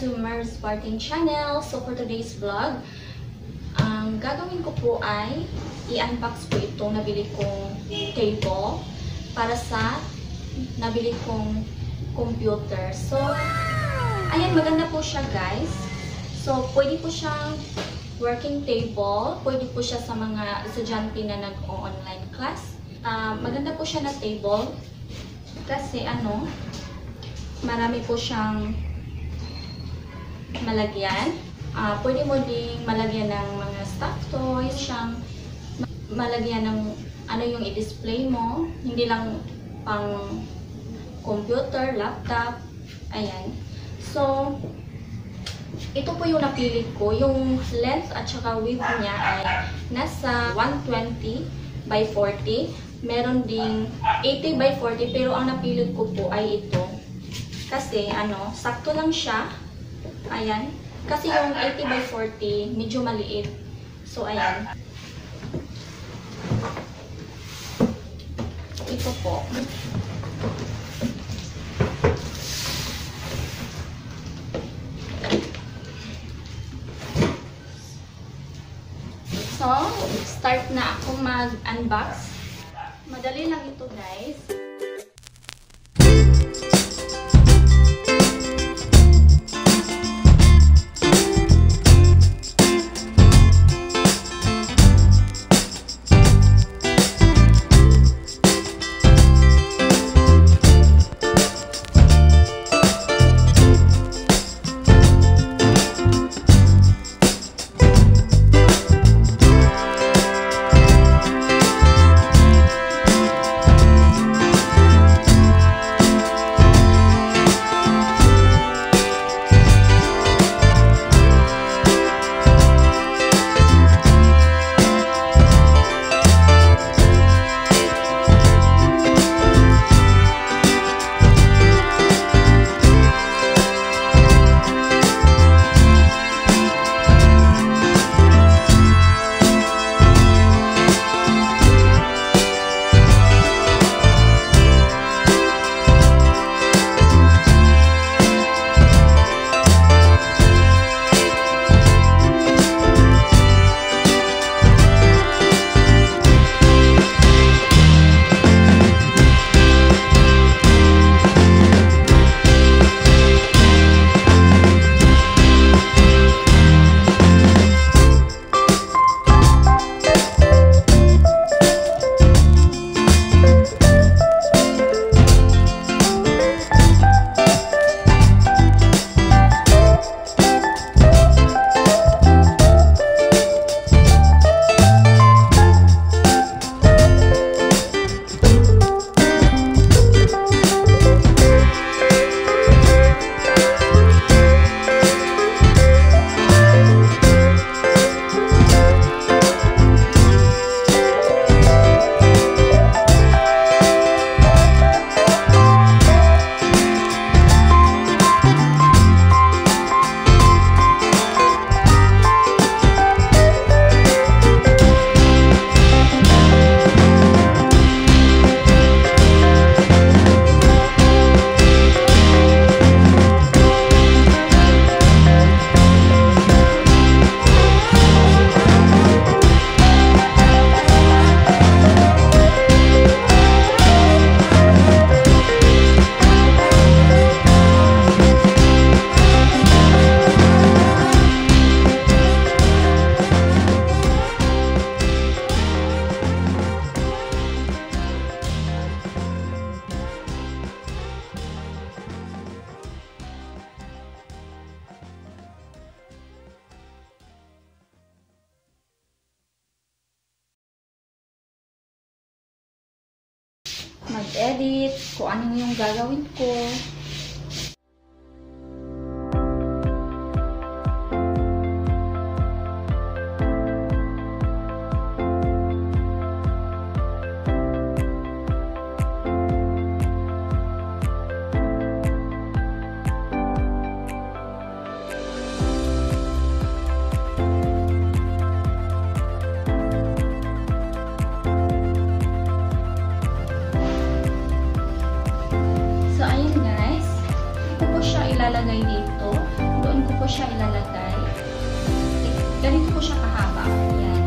to Mer's Parting Channel. So for today's vlog, ang gagawin ko po ay i-unbox ko itong nabili kong table para sa nabili kong computer. So, ayan, maganda po siya guys. So, pwede po siyang working table. Pwede po siya sa mga estudyante na nag-online class. Maganda po siya na table kasi marami po siyang malagyan. Pwede mo ding malagyan ng mga stuffed toys, siyang malagyan ng yung i-display mo, hindi lang pang computer, laptop, ayan. So, ito po yung napili ko. Yung length at saka width niya ay nasa 120 by 40. Meron ding 80 by 40, pero ang napili ko po ay ito. Kasi, sakto lang siya. Ayan. Kasi yung 80 by 40, medyo maliit. So, ayan. Ito po. So, start na ako mag-unbox. Madali lang ito, guys. Mag-edit kung ano yung gagawin ko. So, ayun guys. ko siya ilalagay. Ganito ko siya kahaba. Yan.